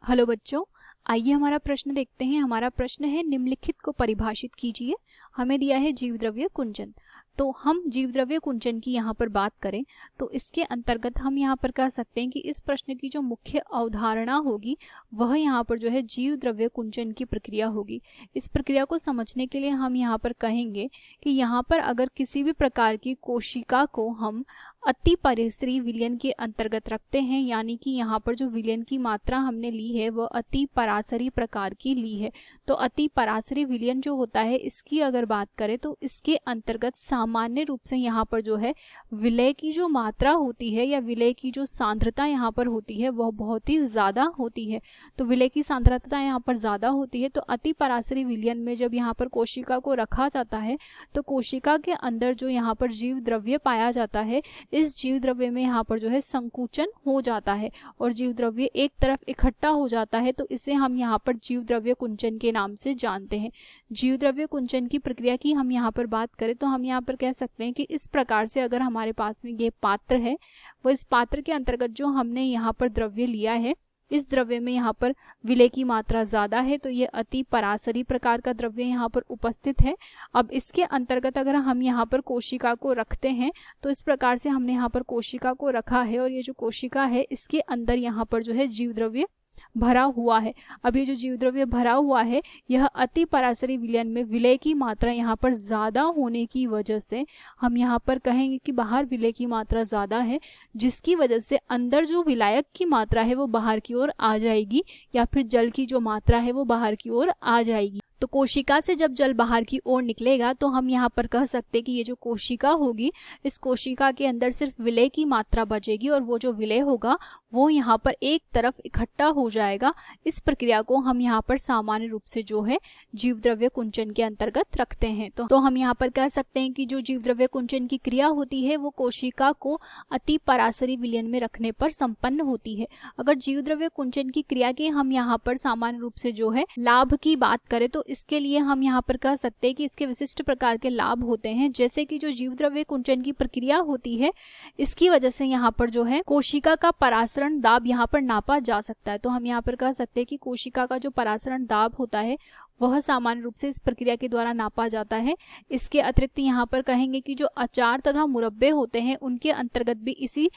Hello बच्चों, आइए हमारा प्रश्न देखते हैं। हमारा प्रश्न है निम्नलिखित को परिभाषित कीजिए। हमें दिया है जीवद्रव्य कुंचन। तो हम जीवद्रव्य कुंचन की यहाँ पर बात करें तो इसके अंतर्गत हम यहाँ पर कह सकते हैं कि इस प्रश्न की जो मुख्य अवधारणा होगी वह यहाँ पर जो है जीवद्रव्य कुंचन की प्रक्रिया होगी। इस प्रक्रिया को समझने के लिए हम यहाँ पर कहेंगे कि यहाँ पर अगर किसी भी प्रकार की कोशिका को हम अति परिसरी विलयन के अंतर्गत रखते हैं, यानी कि यहाँ पर जो विलयन की मात्रा हमने ली है वह अति परासरी प्रकार की ली है। तो अति परासरी विलयन जो होता है इसकी अगर बात करें तो इसके अंतर्गत सामान्य रूप से यहाँ पर जो है विलय की जो मात्रा होती है या विलय की जो सांद्रता यहाँ पर होती है वह बहुत ही ज्यादा होती है। तो विलय की सांद्रता यहाँ पर ज्यादा होती है। तो अति परासरी विलयन में जब यहाँ पर कोशिका को रखा जाता है तो कोशिका के अंदर जो यहाँ पर जीव द्रव्य पाया जाता है, इस जीव द्रव्य में यहाँ पर जो है संकुचन हो जाता है और जीव द्रव्य एक तरफ इकट्ठा हो जाता है। तो इसे हम यहाँ पर जीव द्रव्य कुंचन के नाम से जानते हैं। जीव द्रव्य कुंचन की प्रक्रिया की हम यहाँ पर बात करें तो हम यहाँ पर कह सकते हैं कि इस प्रकार से अगर हमारे पास में ये पात्र है, वो इस पात्र के अंतर्गत जो हमने यहाँ पर द्रव्य लिया है, इस द्रव्य में यहाँ पर विलय की मात्रा ज्यादा है, तो ये अति परासरी प्रकार का द्रव्य यहाँ पर उपस्थित है। अब इसके अंतर्गत अगर हम यहाँ पर कोशिका को रखते हैं तो इस प्रकार से हमने यहाँ पर कोशिका को रखा है और ये जो कोशिका है इसके अंदर यहाँ पर जो है जीव द्रव्य भरा हुआ है। अब ये जो जीव द्रव्य भरा हुआ है यह अति परासरी विलयन में विलय की मात्रा यहाँ पर ज्यादा होने की वजह से हम यहाँ पर कहेंगे कि बाहर विलय की मात्रा ज्यादा है, जिसकी वजह से अंदर जो विलायक की मात्रा है वो बाहर की ओर आ जाएगी या फिर जल की जो मात्रा है वो बाहर की ओर आ जाएगी। तो कोशिका से जब जल बाहर की ओर निकलेगा तो हम यहाँ पर कह सकते हैं कि ये जो कोशिका होगी, इस कोशिका के अंदर सिर्फ विलय की मात्रा बचेगी और वो जो विलय होगा वो यहाँ पर एक तरफ इकट्ठा हो जाएगा। इस प्रक्रिया को हम यहाँ पर सामान्य रूप से जो है जीवद्रव्य कुंचन के अंतर्गत रखते हैं। तो हम यहाँ पर कह सकते हैं कि जो जीवद्रव्य कुंचन की क्रिया होती है वो कोशिका को अति परासरी विलयन में रखने पर संपन्न होती है। अगर जीवद्रव्य कुंचन की क्रिया के हम यहाँ पर सामान्य रूप से जो है लाभ की बात करें तो इसके लिए हम यहाँ पर कह सकते हैं कि इसके विशिष्ट प्रकार के लाभ होते हैं, जैसे कि जो जीवद्रव्य कुंचन की प्रक्रिया होती है इसकी वजह से यहाँ पर जो है कोशिका का परासरण दाब यहाँ पर नापा जा सकता है। तो हम यहाँ पर कह सकते हैं कि कोशिका का जो परासरण दाब होता है वह सामान्य रूप से इस प्रक्रिया के द्वारा नापा जाता है। इसके अतिरिक्त यहाँ पर कहेंगे कि जो अचार तथा मुरब्बे होते हैं उनके अंतर्गत भी इसी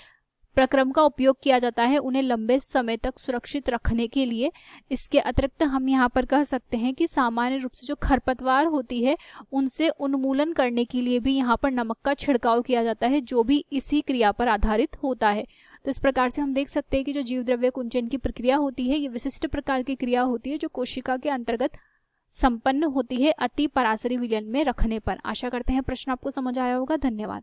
प्रक्रम का उपयोग किया जाता है, उन्हें लंबे समय तक सुरक्षित रखने के लिए। इसके अतिरिक्त हम यहाँ पर कह सकते हैं कि सामान्य रूप से जो खरपतवार होती है उनसे उन्मूलन करने के लिए भी यहाँ पर नमक का छिड़काव किया जाता है, जो भी इसी क्रिया पर आधारित होता है। तो इस प्रकार से हम देख सकते हैं कि जो जीवद्रव्य कुंचन की प्रक्रिया होती है ये विशिष्ट प्रकार की क्रिया होती है जो कोशिका के अंतर्गत संपन्न होती है अति परासरी विलयन में रखने पर। आशा करते हैं प्रश्न आपको समझ आया होगा। धन्यवाद।